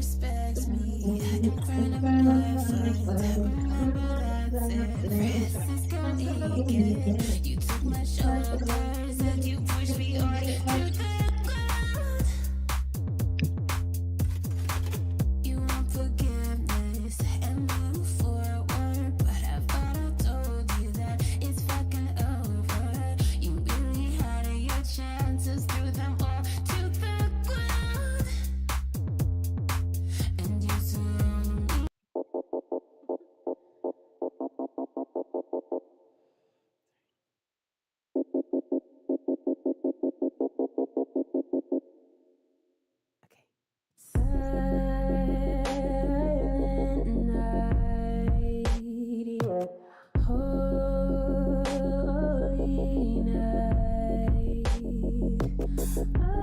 disrespects me in front of my friends. I remember that's it. Francisco Egan, you took my shoulders and you pushed me on to the ground. You want forgiveness and move forward, but I thought I told you that it's fucking over. You really had your chances, threw them all to the ground, and you surround me. Silent night, yeah. Holy night. I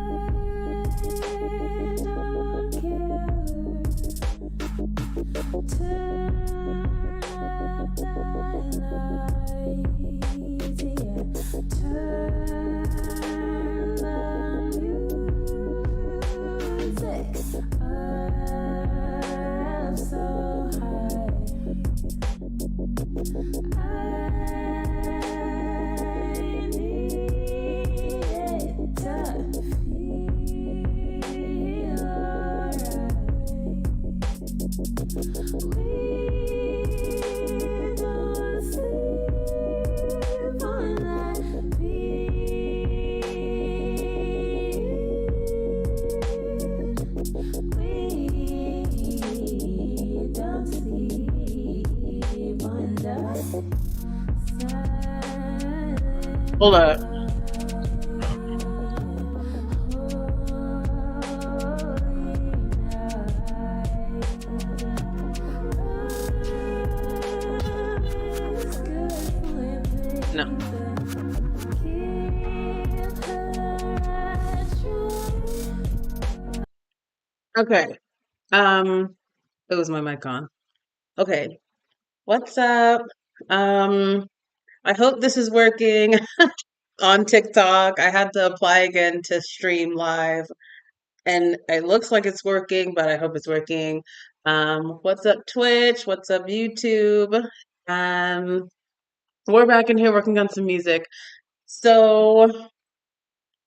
don't care. Turn up the lights, yeah. Turn the music up so high. I need it to feel alright. We don't sleep on that beat. We don't sleep on that silent Hold up. No. Okay. It was my mic on. Okay. What's up? Um, I hope this is working on TikTok. I had to apply again to stream live, and it looks like it's working, but I hope it's working. What's up, Twitch? What's up, YouTube? Um, we're back in here working on some music. So,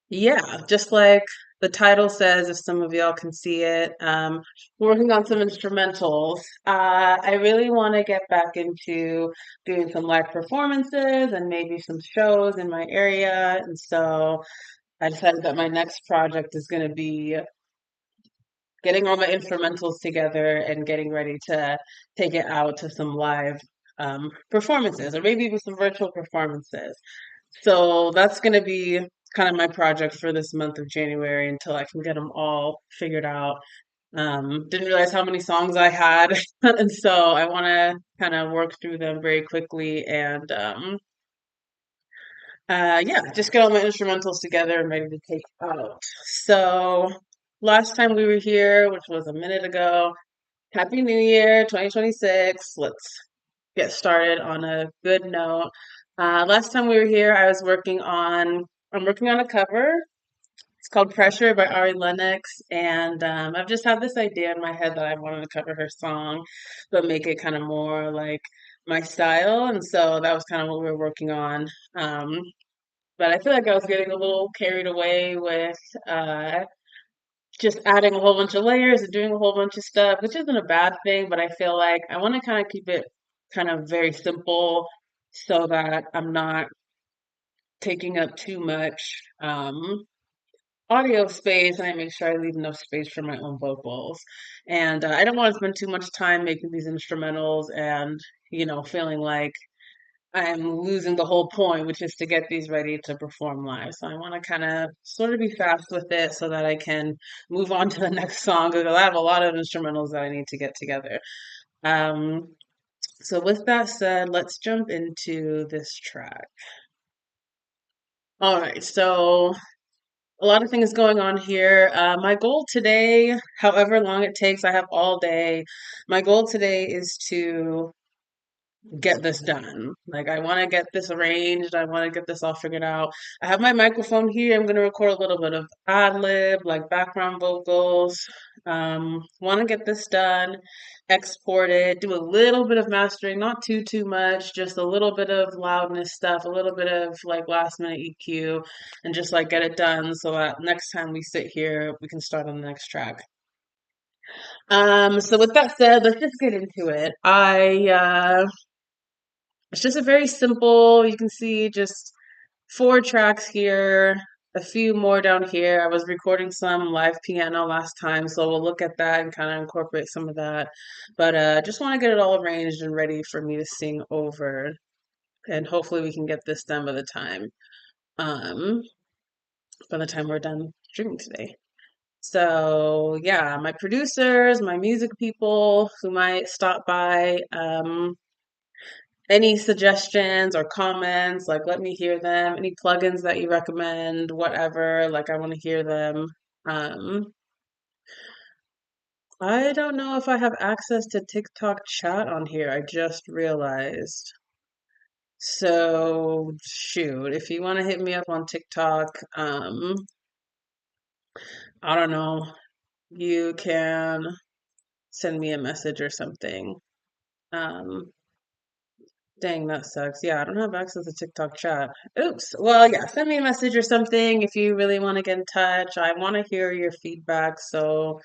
yeah, just like the title says, if some of y'all can see it, we're working on some instrumentals. I really want to get back into doing some live performances and maybe some shows in my area. And so I decided that my next project is going to be getting all my instrumentals together and getting ready to take it out to some live performances or maybe even some virtual performances. So that's going to be kind of my project for this month of January until I can get them all figured out. Didn't realize how many songs I had, and so I want to kind of work through them very quickly and yeah, just get all my instrumentals together and ready to take out. So last time we were here, which was a minute ago, Happy New Year 2026. Let's get started on a good note. Last time we were here, I'm working on a cover. It's called Pressure by Ari Lennox. And I've just had this idea in my head that I wanted to cover her song, but make it kind of more like my style. And so that was kind of what we were working on. Um, but I feel like I was getting a little carried away with uh, just adding a whole bunch of layers and doing a whole bunch of stuff, which isn't a bad thing, but I feel like I want to kind of keep it kind of very simple so that I'm not taking up too much audio space and I make sure I leave enough space for my own vocals. And I don't want to spend too much time making these instrumentals and, feeling like I'm losing the whole point, which is to get these ready to perform live. So I want to kind of sort of be fast with it so that I can move on to the next song because I have a lot of instrumentals that I need to get together. Um, so with that said, let's jump into this track. All right, so a lot of things going on here. My goal today, however long it takes, I have all day. My goal today is to get this done. Like I want to get this arranged. I want to get this all figured out. I have my microphone here. I'm going to record a little bit of ad lib, like background vocals. Want to get this done, export it, do a little bit of mastering, not too much, just a little bit of loudness stuff, a little bit of like last minute EQ, and just like get it done so that next time we sit here, we can start on the next track. So with that said, let's just get into it. It's just a very simple, you can see just four tracks here, a few more down here. I was recording some live piano last time, so we'll look at that and kind of incorporate some of that. But just want to get it all arranged and ready for me to sing over. And hopefully we can get this done um by the time we're done streaming today. So yeah, my producers, my music people who might stop by, any suggestions or comments, like let me hear them. Any plugins that you recommend, whatever, like I want to hear them. Um, I don't know if I have access to TikTok chat on here. I just realized. So shoot, if you want to hit me up on TikTok, I don't know, you can send me a message or something. Um, Dang, that sucks. Yeah, I don't have access to TikTok chat. Oops. Well, yeah, send me a message or something if you really want to get in touch. I want to hear your feedback, so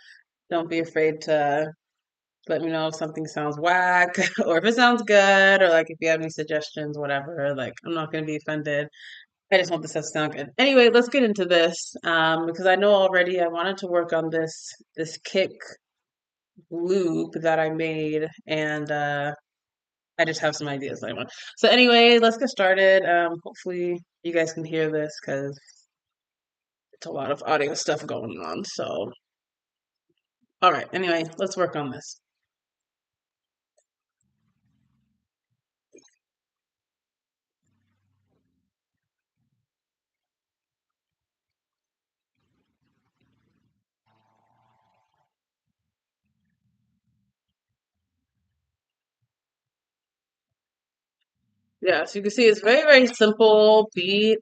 don't be afraid to let me know if something sounds whack or if it sounds good or like if you have any suggestions, whatever. Like, I'm not going to be offended. I just want this to sound good. Anyway, let's get into this because I know already I wanted to work on this kick loop that I made and I just have some ideas that I want. So anyway, let's get started. Hopefully you guys can hear this because it's a lot of audio stuff going on. So, all right. Anyway, let's work on this. Yeah, so you can see it's very simple beat,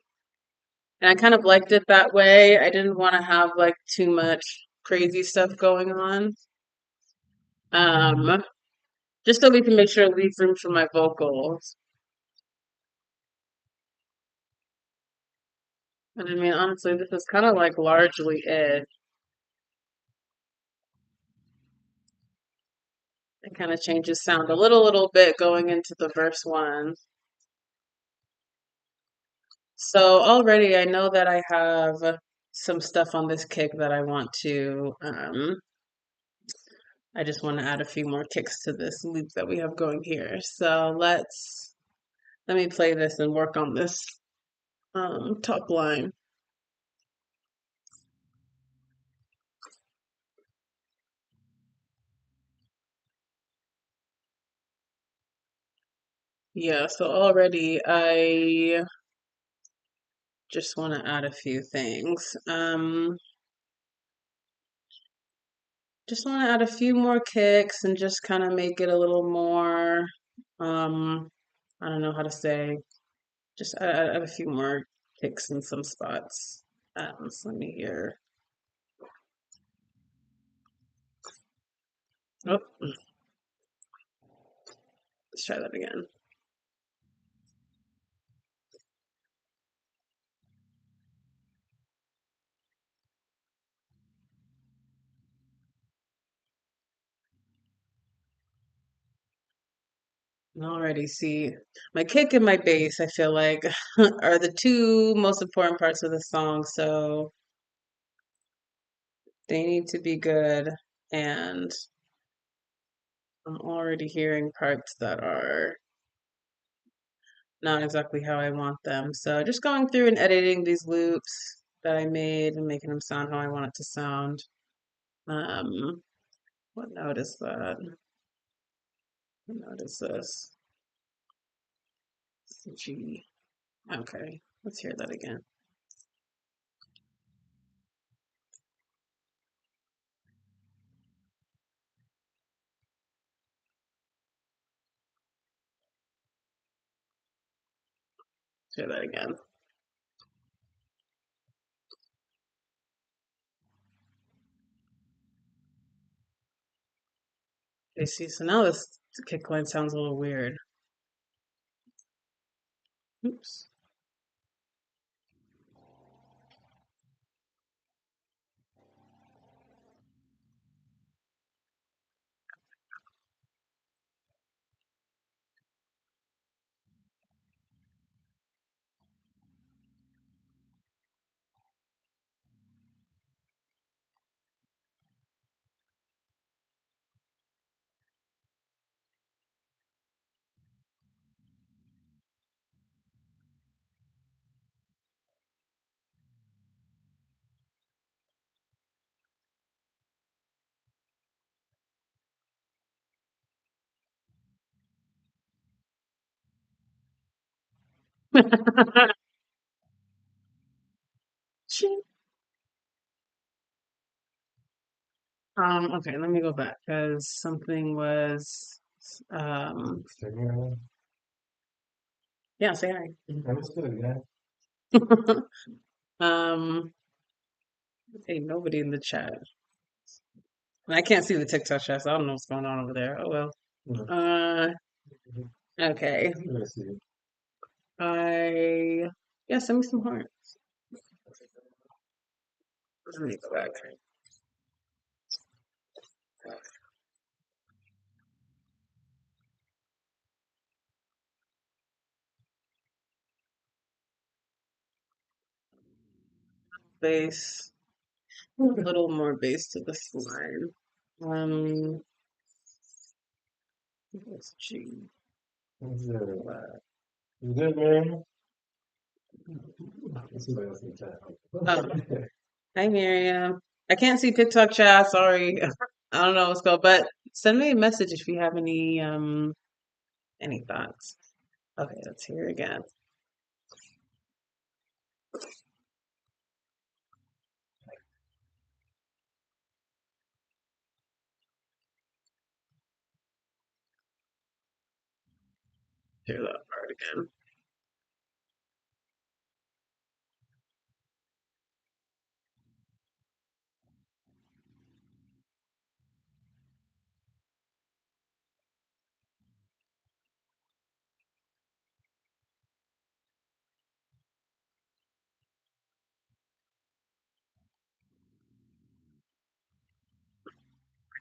and I kind of liked it that way. I didn't want to have like too much crazy stuff going on. Um, just so we can make sure to leave room for my vocals. And I mean, honestly, this is kind of like largely it. It kind of changes sound a little bit going into the verse one. So already I know that I have some stuff on this kick that I want to, I just want to add a few more kicks to this loop that we have going here. So let me play this and work on this top line. Yeah, so already I just want to add a few things. Just want to add a few more kicks and just kind of make it a little more, um, I don't know how to say, just add a few more kicks in some spots. So let me hear. Oh, let's try that again. Alrighty, see, my kick and my bass, I feel like, are the two most important parts of the song, so they need to be good. And I'm already hearing parts that are not exactly how I want them. So just going through and editing these loops that I made and making them sound how I want it to sound. Um, what note is that? What note is this? It's the G. Okay, let's hear that again. Share that again. Okay, see, so now this kick line sounds a little weird. Oops. Ching. Okay, let me go back because something was yeah, say hi. Um, hey, nobody in the chat. I can't see the TikTok chat, so I don't know what's going on over there. Oh well. Uh, okay. I yeah, send me some heart. Let me go back. Base. A little more base to this line. Let's G. Oh, hi Miriam. I can't see TikTok chat, sorry. I don't know what's going, but send me a message if you have any thoughts. Okay, let's hear again. Hear that part again.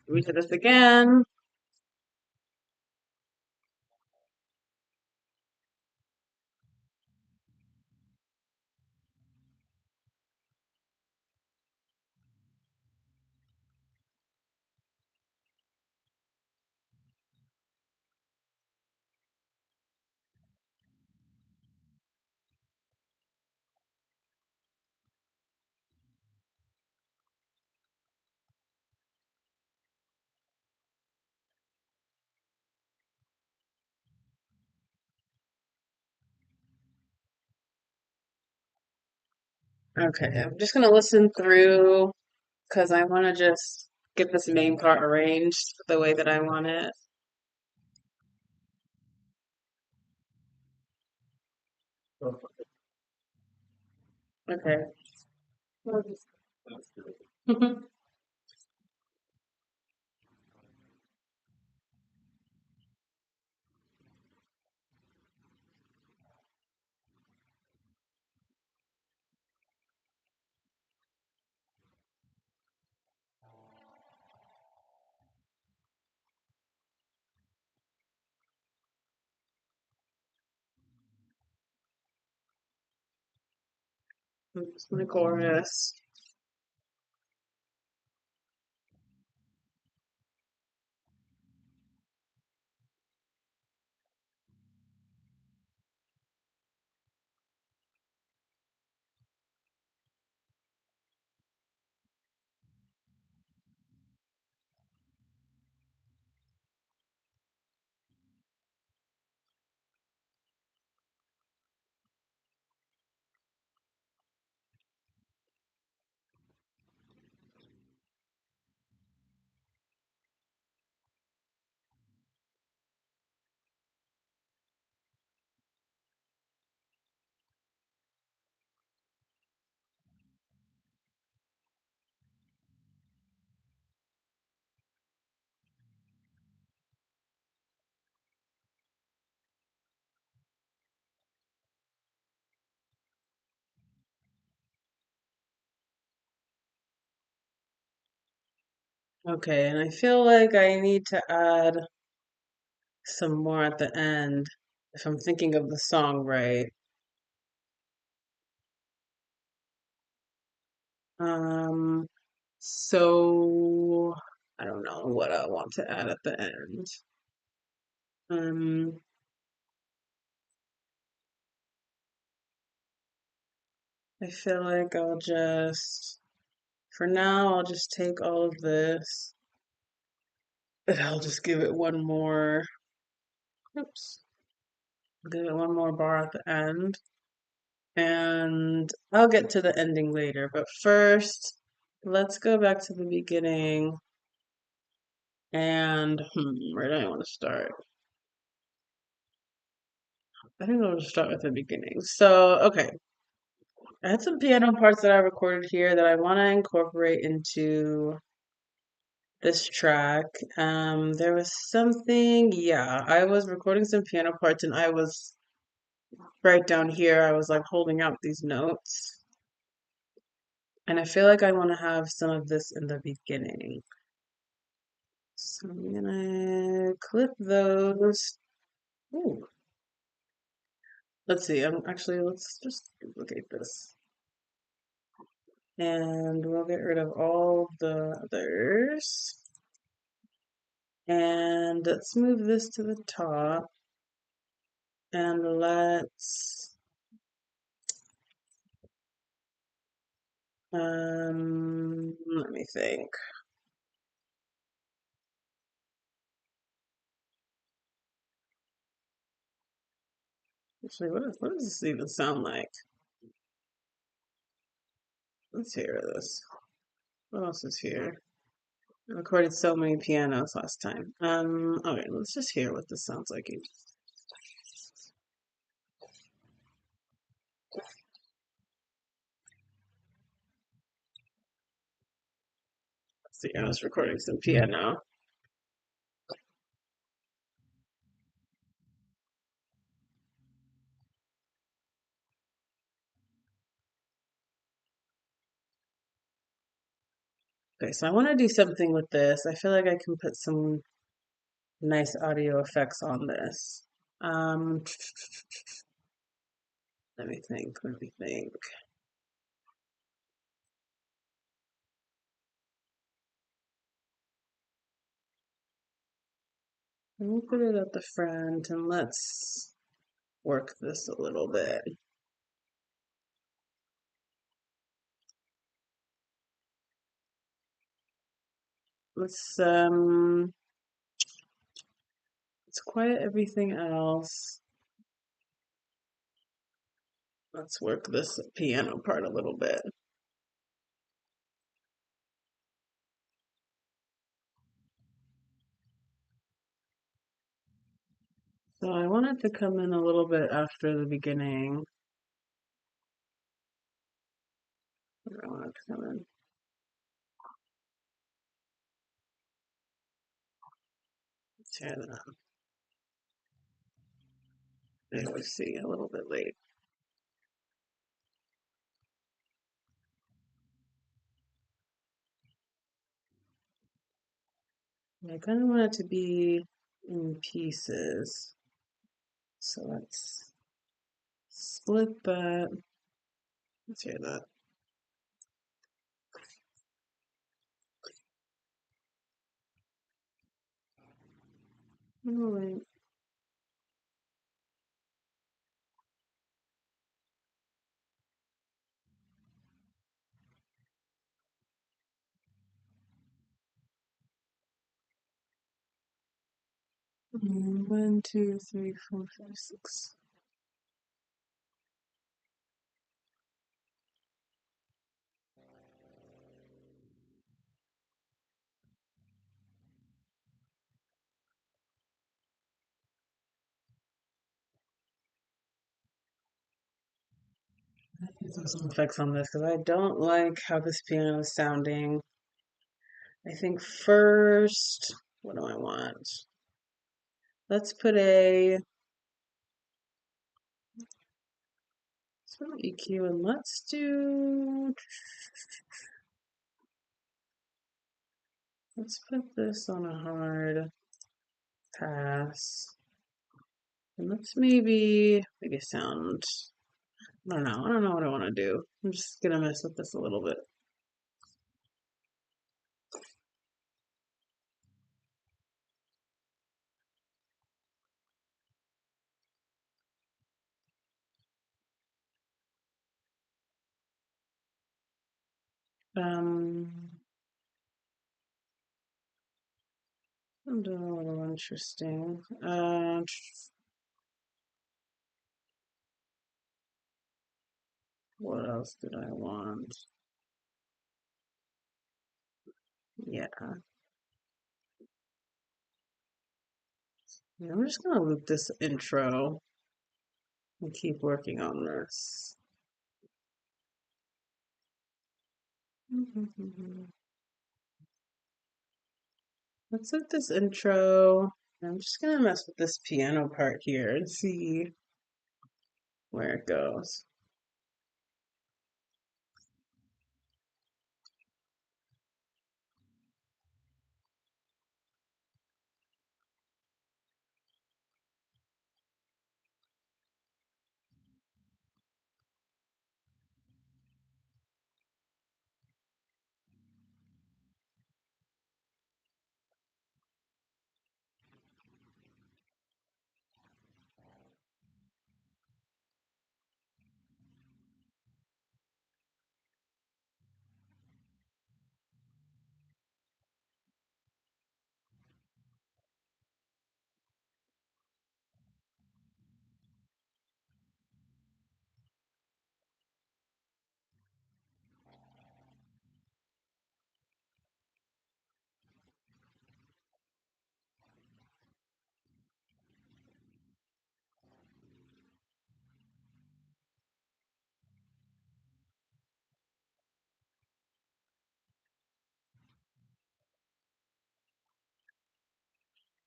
We do this again. Okay, I'm just gonna listen through because I want to just get this main part arranged the way that I want it. Okay. It's my chorus. Okay, and I feel like I need to add some more at the end if I'm thinking of the song right. Um, so I don't know what I want to add at the end. Um, I feel like for now, I'll just take all of this and I'll just give it one more, oops, give it one more bar at the end. And I'll get to the ending later. But first, let's go back to the beginning. And where do I want to start? I think I'll just start with the beginning. So, okay, I had some piano parts that I recorded here that I want to incorporate into this track. There was something, yeah, I was recording some piano parts and I was right down here, I was like holding out these notes. And I feel like I want to have some of this in the beginning. So I'm gonna clip those. Ooh, let's see. Let's just duplicate this. And we'll get rid of all the others. And let's move this to the top. And let me think. Actually, what does this even sound like? Let's hear this. What else is here? I recorded so many pianos last time. Okay, let's just hear what this sounds like. See, I was recording some piano. Okay, so I want to do something with this. I feel like I can put some nice audio effects on this. Um, let me think, let me think. Let me put it at the front and let's work this a little bit. Let's um let's quiet everything else. Let's work this piano part a little bit. So I want it to come in a little bit after the beginning. Where do I want it to come in? Let's hear that. Maybe we see a little bit late. I kind of want it to be in pieces. So let's split that. Let's hear that. Oh, wait. One, two, three, four, five, six. Let's some effects on this because I don't like how this piano is sounding. I think first, what do I want? Let's put EQ and let's do Let's put this on a hard pass. And let's maybe make a sound. I don't know. I don't know what I want to do. I'm just gonna mess with this a little bit. Um, I'm doing a little interesting. What else did I want? Yeah, I'm just gonna loop this intro and keep working on this. Let's loop this intro. I'm just gonna mess with this piano part here and see where it goes.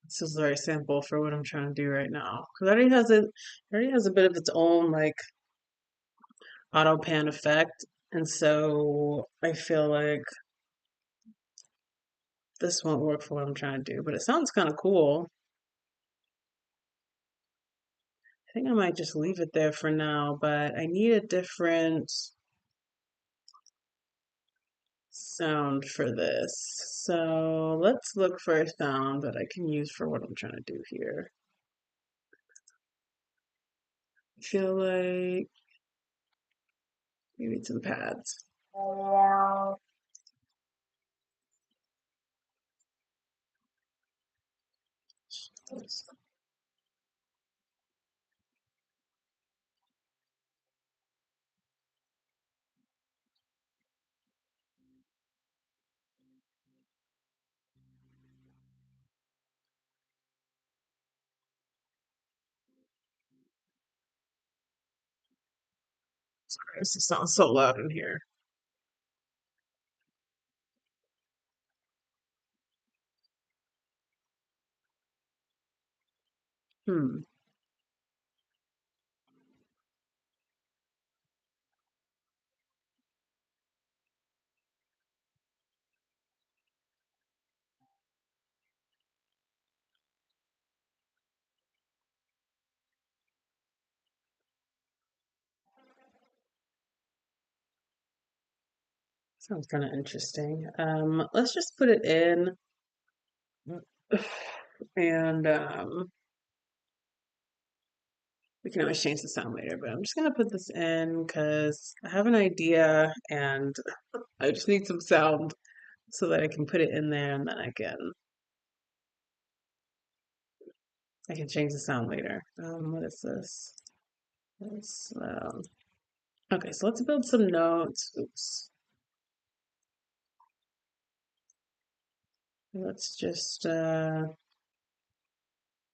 This is very simple for what I'm trying to do right now. Because it already has a bit of its own like auto pan effect. And so I feel like this won't work for what I'm trying to do, but it sounds kind of cool. I think I might just leave it there for now, but I need a different sound for this. So let's look for a sound that I can use for what I'm trying to do here. I feel like maybe some pads. Sorry, this sounds so loud in here. Hmm. Sounds kind of interesting. Let's just put it in, and we can always change the sound later. But I'm just gonna put this in because I have an idea, and I just need some sound so that I can put it in there, and then I can change the sound later. What is this? This, okay, so let's build some notes. Oops. Let's just I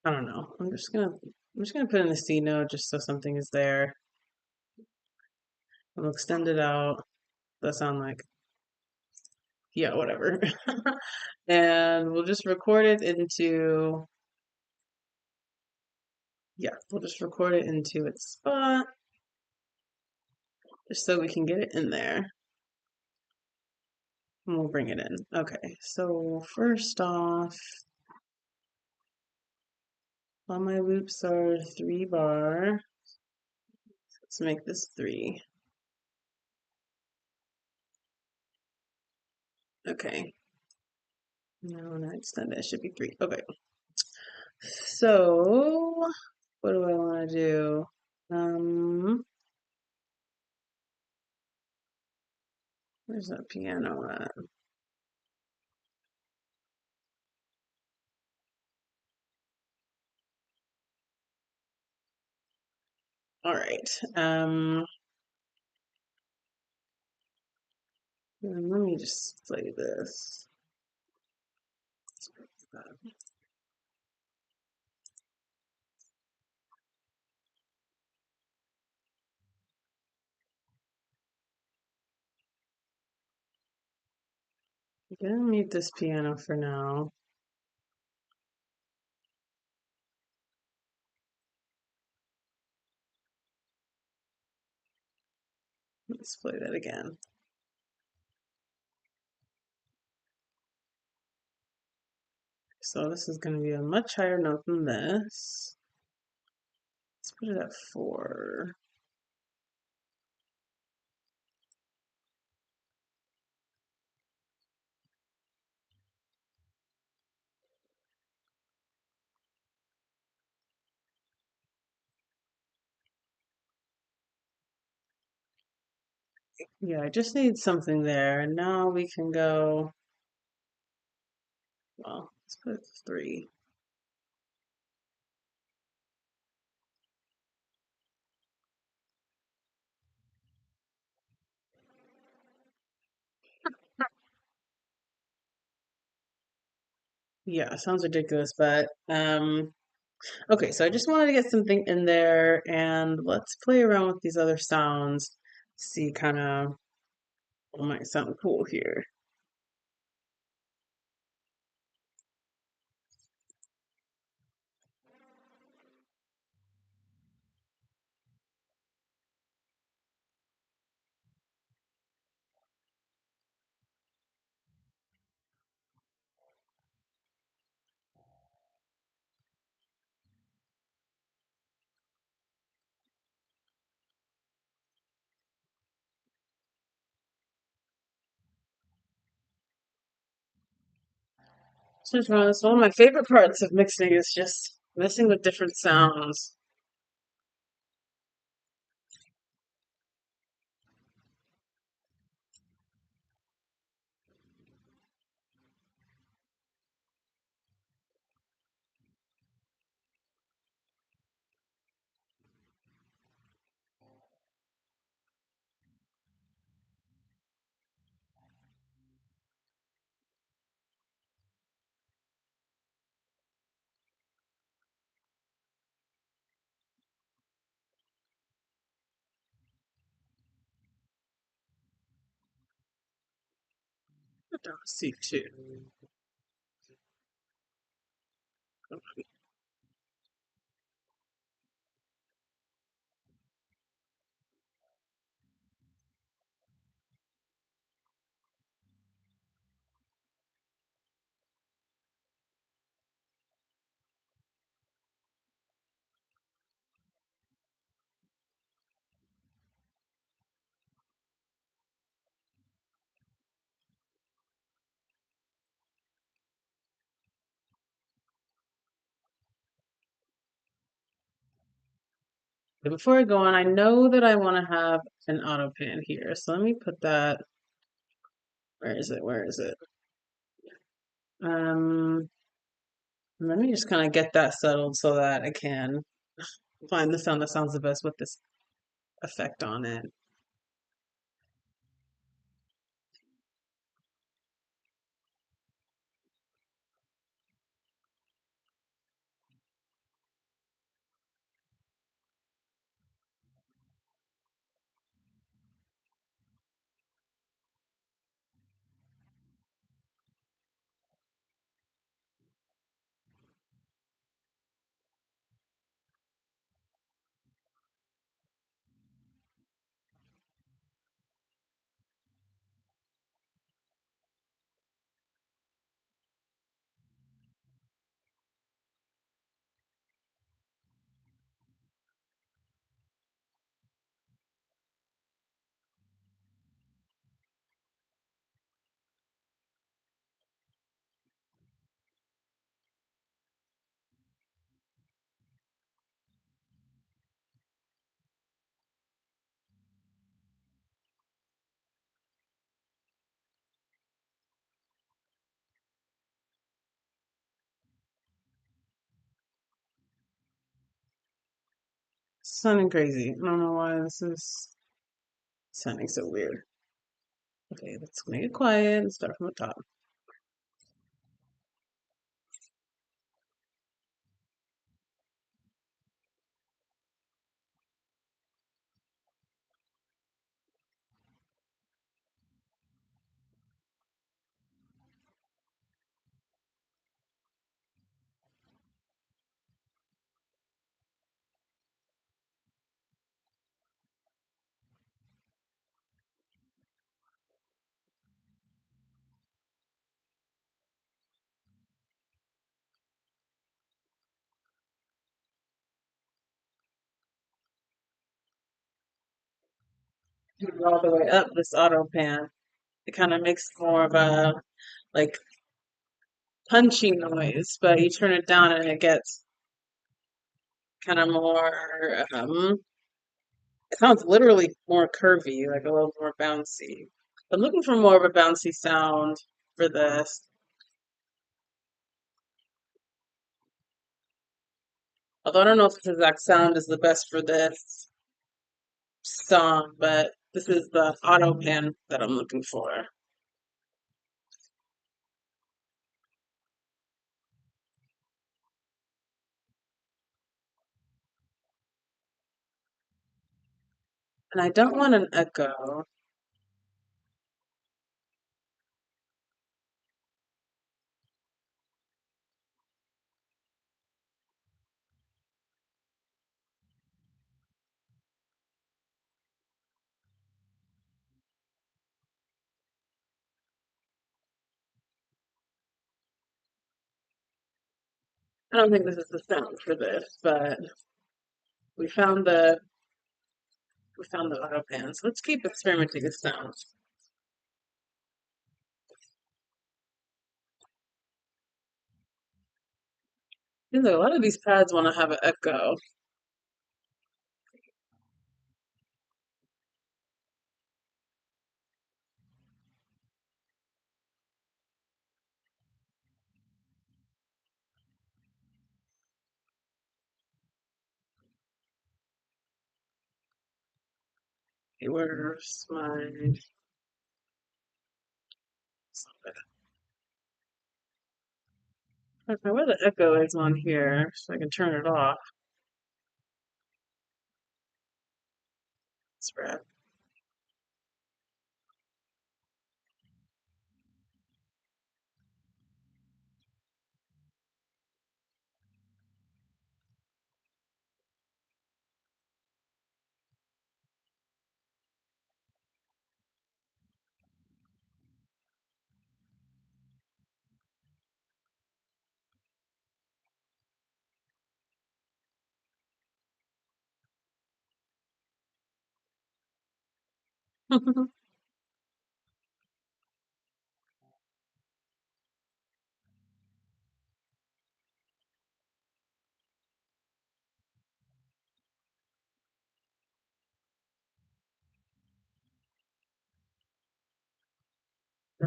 don't know. I'm just gonna put in a C note just so something is there. I'll extend it out. That sound like yeah, whatever. And we'll just record it into yeah, we'll just record it into its spot just so we can get it in there. and we'll bring it in. Okay, so first off, all my loops are 3 bar. Let's make this 3. Okay. Now when I extend it, it should be 3. Okay. So what do I want to do? Where's that piano at? All right. Let me just play this. I'm gonna mute this piano for now. Let's play that again. So this is going to be a much higher note than this. Let's put it at 4. Yeah, I just need something there. And now we can go, well, let's put it at 3. Yeah, sounds ridiculous, but okay, so I just wanted to get something in there and let's play around with these other sounds, see kind of what might sound cool here. So it's one of my favorite parts of mixing is just messing with different sounds. C2. But before I go on, I know that I want to have an auto pan here. So let me put that. Where is it? Where is it? Um, Let me just kind of get that settled so that I can find the sound that sounds the best with this effect on it. Sounding crazy. I don't know why this is sounding so weird. Okay, let's make it quiet and start from the top. You go all the way up this auto pan. It kind of makes more of a like punchy noise, but you turn it down and it gets kind of more, it sounds literally more curvy, like a little more bouncy. I'm looking for more of a bouncy sound for this. Although I don't know if this exact sound is the best for this song, but this is the auto pan that I'm looking for. And I don't want an echo. I don't think this is the sound for this, but we found the we found the auto pan. So let's keep experimenting with sounds. Seems like a lot of these pads want to have an echo. Okay, where's my okay, where the echo is on here, so I can turn it off. Spread.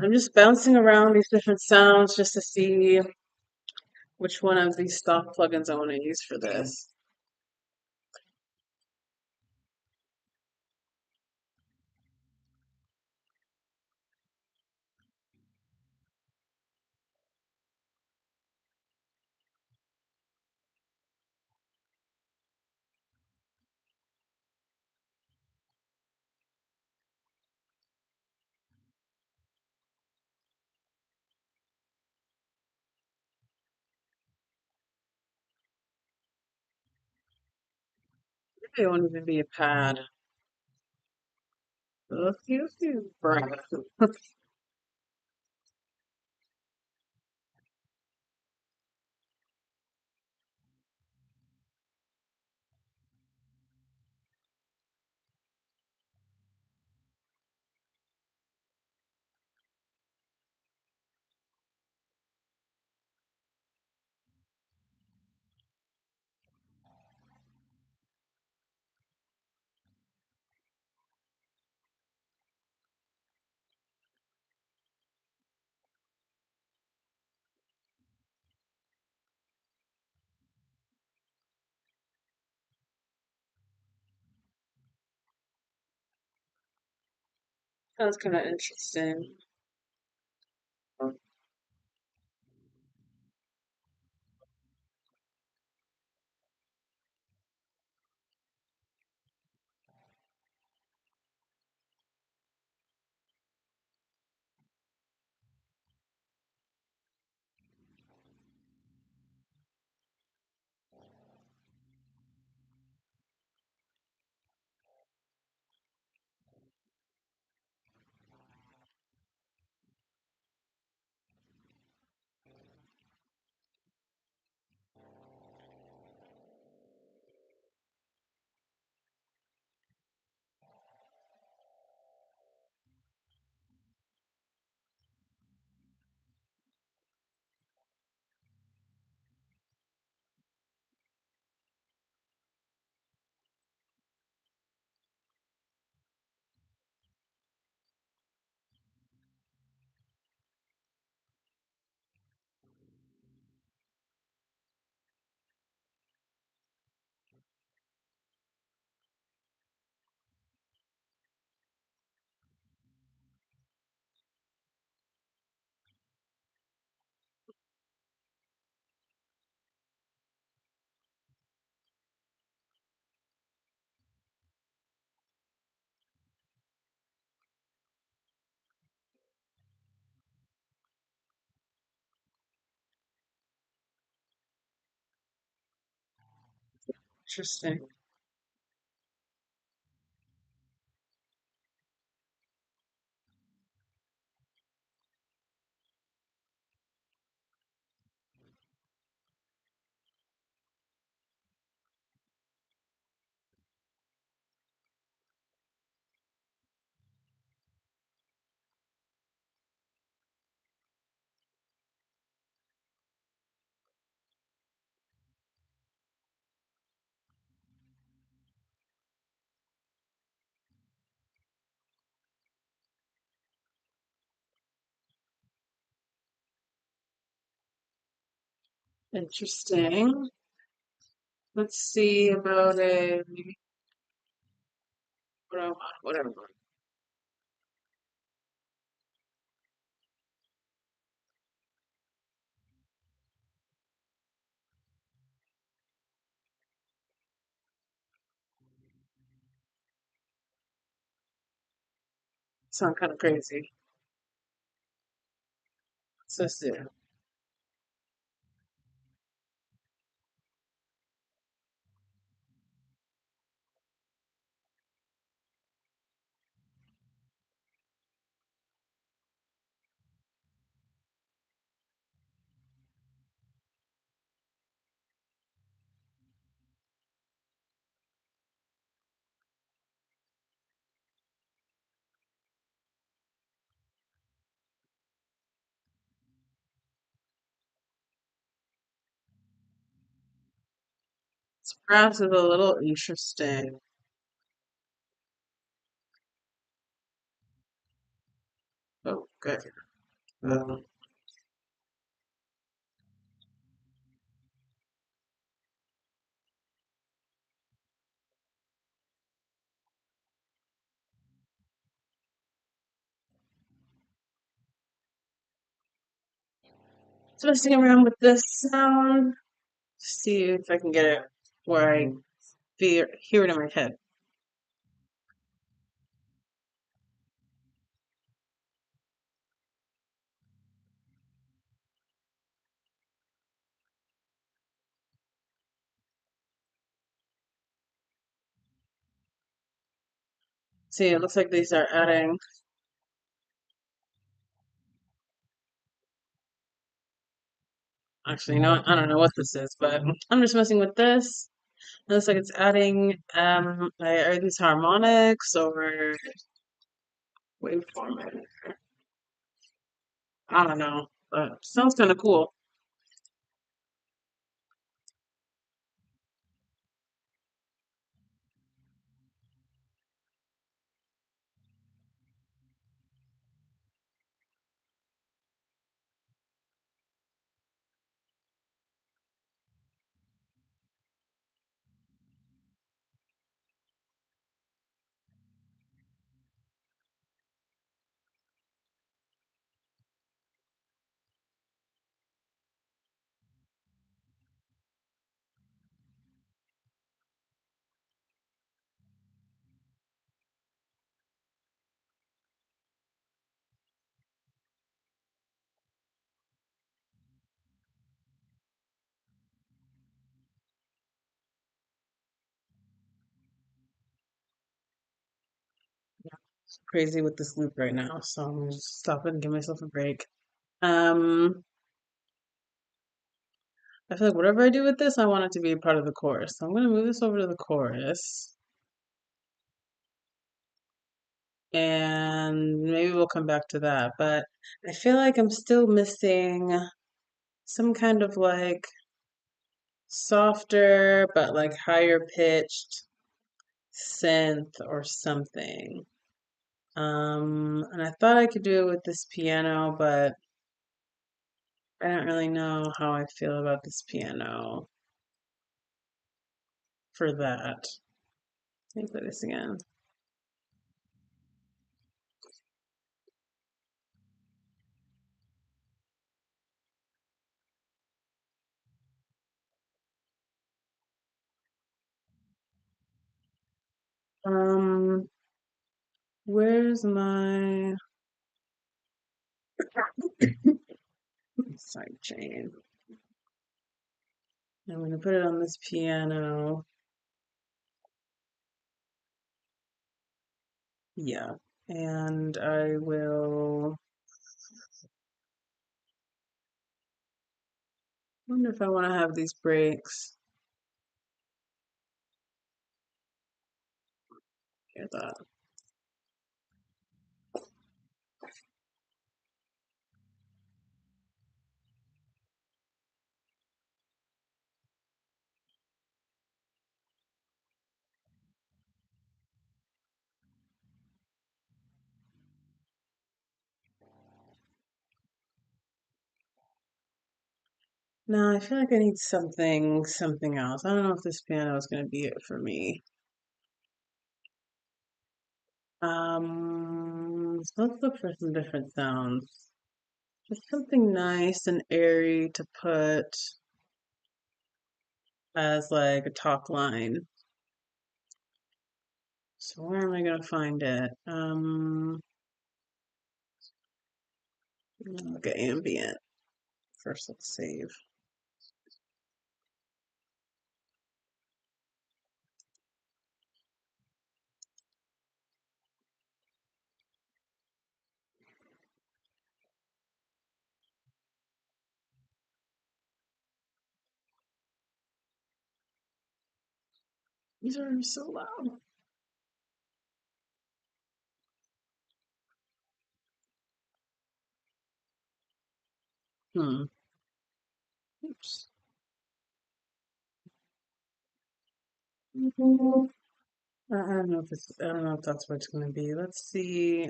I'm just bouncing around these different sounds just to see which one of these stock plugins I want to use for this. Maybe it won't even be a pad. Let's use brass. Sounds kind of interesting. Interesting. Interesting. Let's see about a whatever. Sound kind of crazy. So soon. This graph is a little interesting. Oh, good. Um, so messing around with this sound. See if I can get it where I hear it in my head. See, it looks like these are adding. Actually, you know what? I don't know what this is, but I'm just messing with this. It looks like it's adding. Are these harmonics or waveform? I don't know, but sounds kind of cool. crazy with this loop right now, so I'm gonna just stop it and give myself a break. Um, I feel like whatever I do with this, I want it to be a part of the chorus. So I'm gonna move this over to the chorus, and maybe we'll come back to that. But I feel like I'm still missing some kind of like softer but like higher pitched synth or something. And I thought I could do it with this piano, but I don't really know how I feel about this piano for that. Let me play this again. Um, where's my side chain? I'm gonna put it on this piano. Yeah. And I will wonder if I want to have these breaks. Hear that. No, I feel like I need something else. I don't know if this piano is gonna be it for me. Let's look for some different sounds. Just something nice and airy to put as like a top line. So where am I gonna find it? Look at ambient. First, let's save. These are so loud. Hmm. Oops. I don't know if I don't know if that's what it's gonna be. Let's see.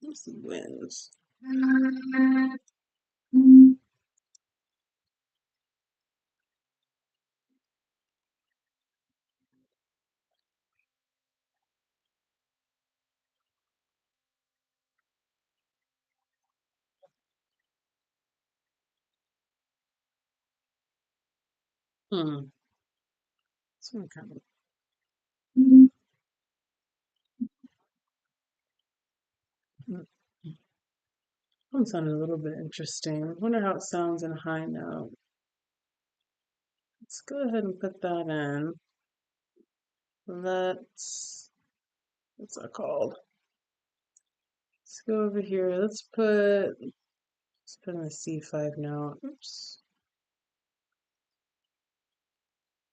Let's see winds. Hmm. Some kind of. Mm, That sounded a little bit interesting. I wonder how it sounds in a high note. Let's go ahead and put that in. What's that called? Let's go over here. Let's put in a C5 note. Oops.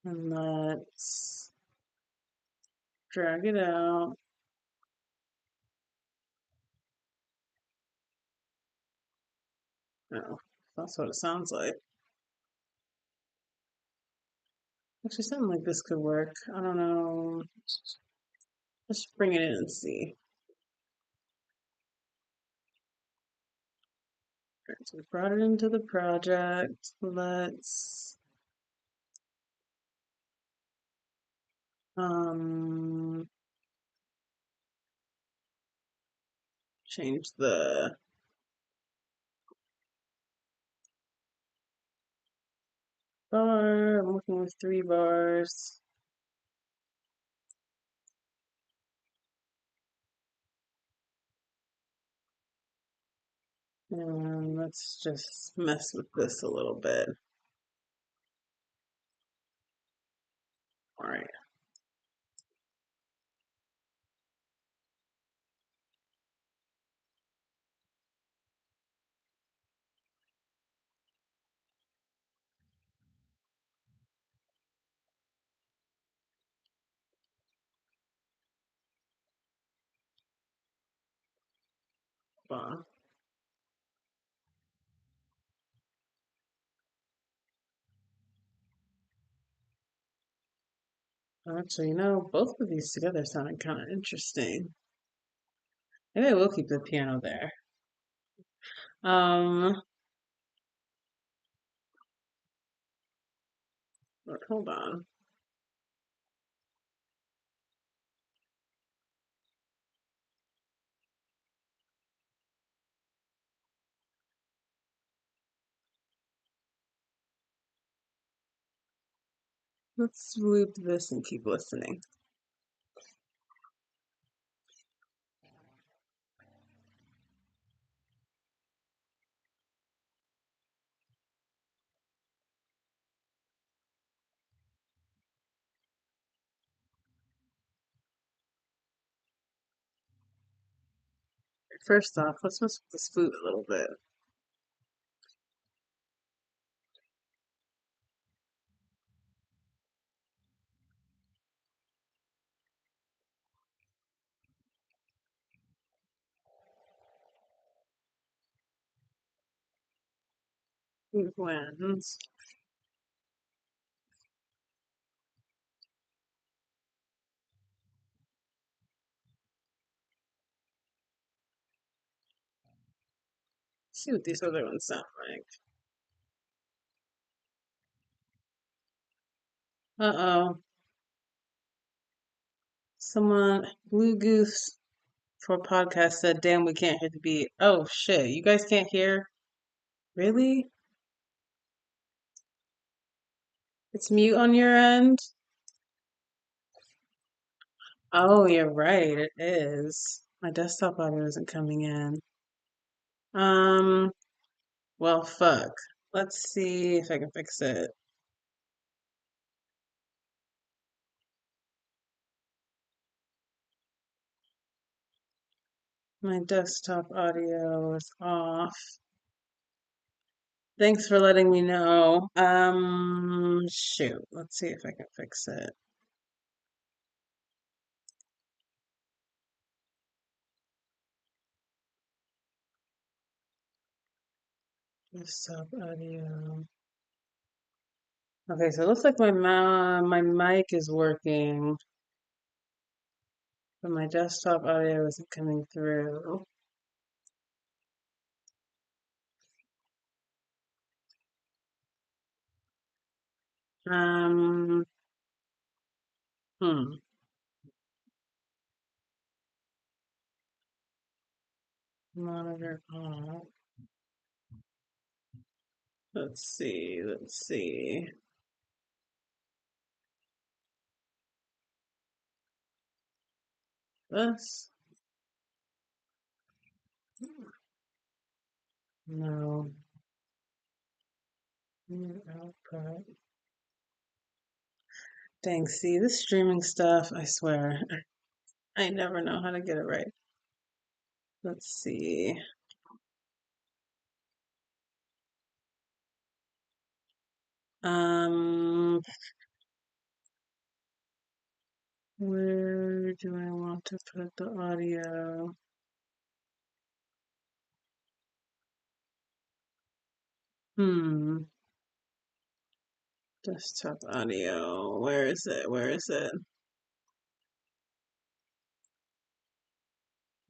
And let's drag it out. Oh, that's what it sounds like. Actually, something like this could work. I don't know. Let's bring it in and see. Alright, so we brought it into the project. Let's um change the bar. I'm working with 3 bars. And let's just mess with this a little bit. All right. Hold on. Actually, both of these together sounded kind of interesting. Maybe I will keep the piano there. Um, hold on. Let's loop this and keep listening. First off, let's mess with this flute a little bit. Flute wins. See what these other ones sound like. Uh-oh. Someone, Blue Goose for podcast said, damn, we can't hear the beat. Oh, shit. You guys can't hear? Really? It's mute on your end? Oh, you're right. It is. My desktop audio isn't coming in. Um, well, fuck. Let's see if I can fix it. My desktop audio is off. Thanks for letting me know. Shoot. Let's see if I can fix it. Desktop audio. Okay, so it looks like my mic is working, but my desktop audio isn't coming through. Um, hmm. Monitor off. Let's see. Let's see. This? No. New output. Dang, see, this streaming stuff, I swear, I never know how to get it right. Let's see. Um, where do I want to put the audio? Hmm, desktop audio. Where is it? Where is it?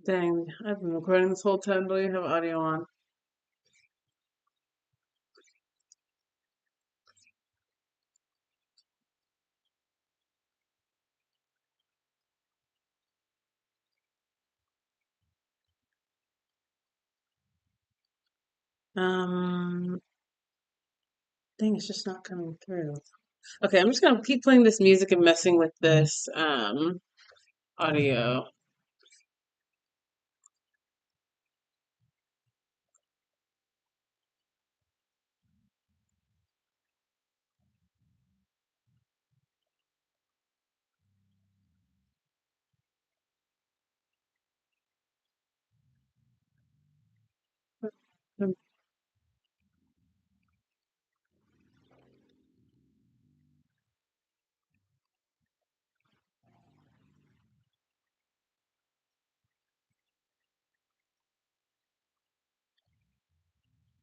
Dang, I've been recording this whole time, don't even have audio on. Um, dang, it's just not coming through. Okay, I'm just gonna keep playing this music and messing with this audio.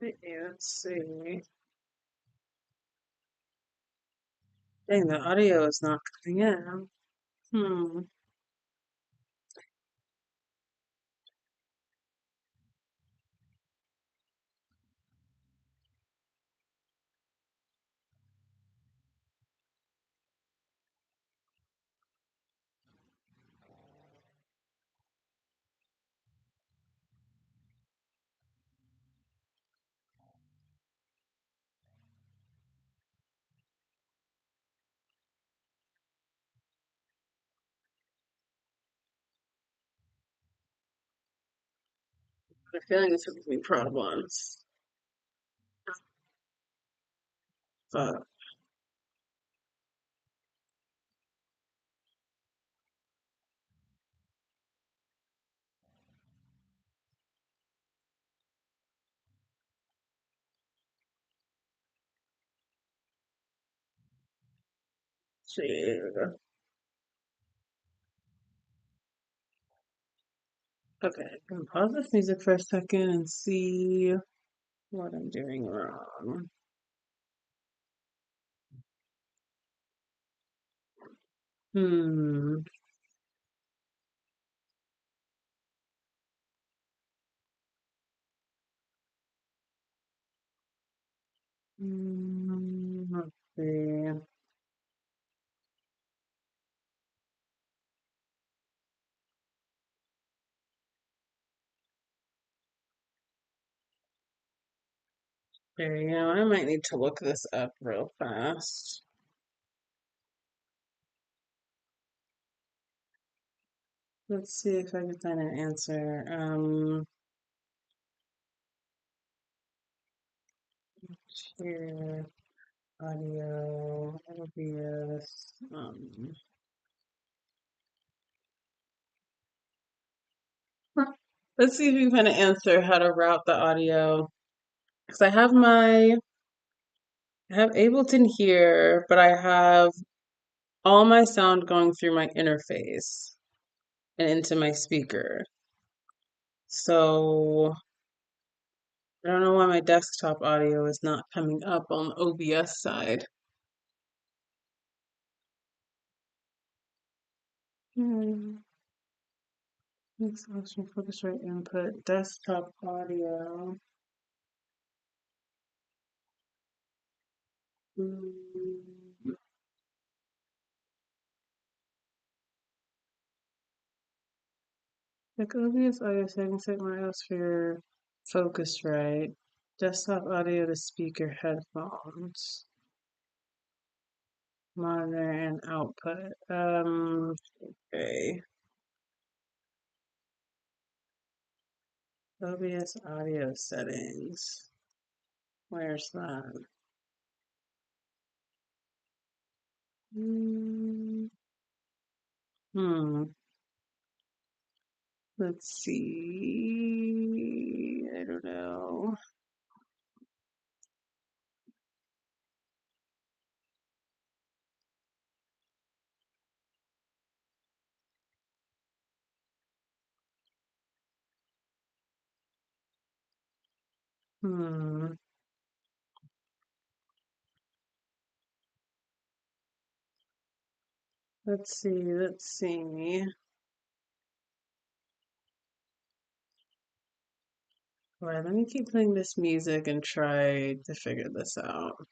Let's see. Dang, the audio is not coming in. Hmm. I feel like it's giving me problems. But see. Okay, I'm gonna pause this music for a second and see what I'm doing wrong. Hmm. Let's see. There you go. I might need to look this up real fast. Let's see if I can find an answer. Share audio, OBS. Let's see if we can find an answer how to route the audio. Because I have Ableton here, but I have all my sound going through my interface and into my speaker. So I don't know why my desktop audio is not coming up on the OBS side. Hmm. Next option, Focusrite input, desktop audio. Hmm. Like OBS audio settings, somewhere else for your Focusrite. Desktop audio to speaker headphones. Monitor and output. Okay. OBS audio settings. Where's that? Hmm. Hmm. Let's see. I don't know. Hmm. Let's see. Let's see. All right, let me keep playing this music and try to figure this out.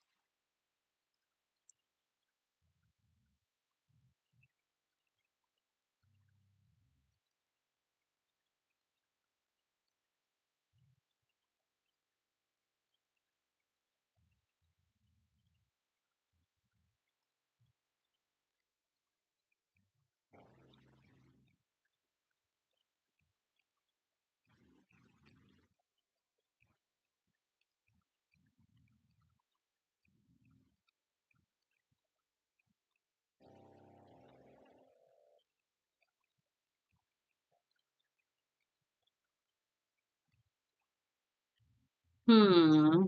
Hmm.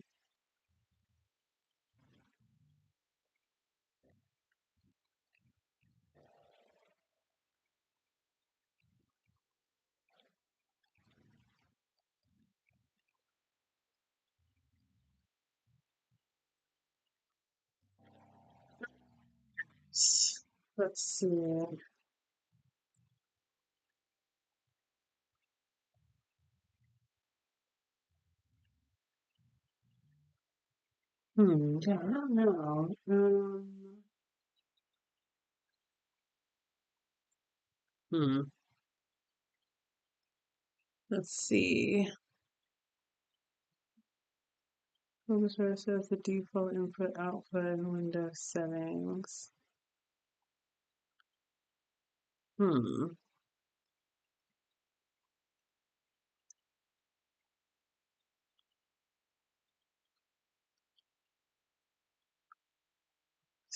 Let's see. Yeah, I don't know. Hmm. Let's see. Focus says the default input output in Windows settings. Hmm.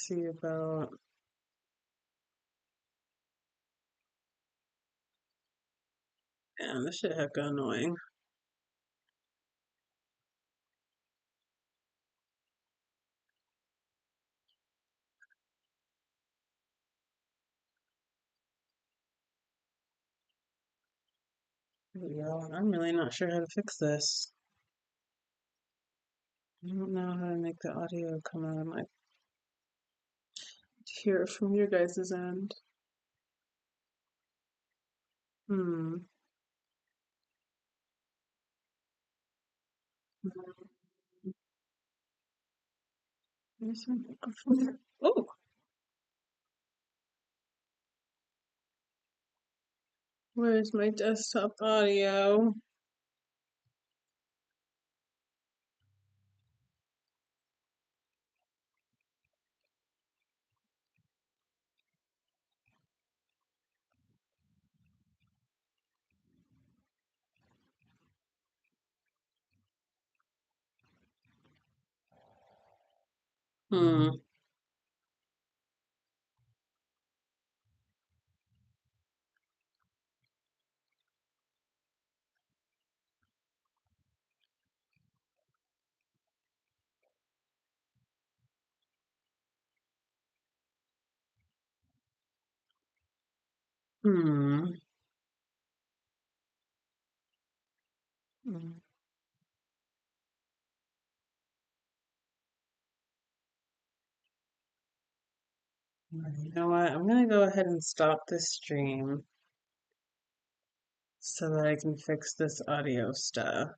See about. Damn, this shit hecka annoying. Yo, I'm really not sure how to fix this. I don't know how to make the audio come out of my hear it from your guys' end. Hmm. Where's my microphone? Oh, where's my desktop audio? Hmm. Hmm. Hmm. You know what? I'm gonna go ahead and stop this stream so that I can fix this audio stuff.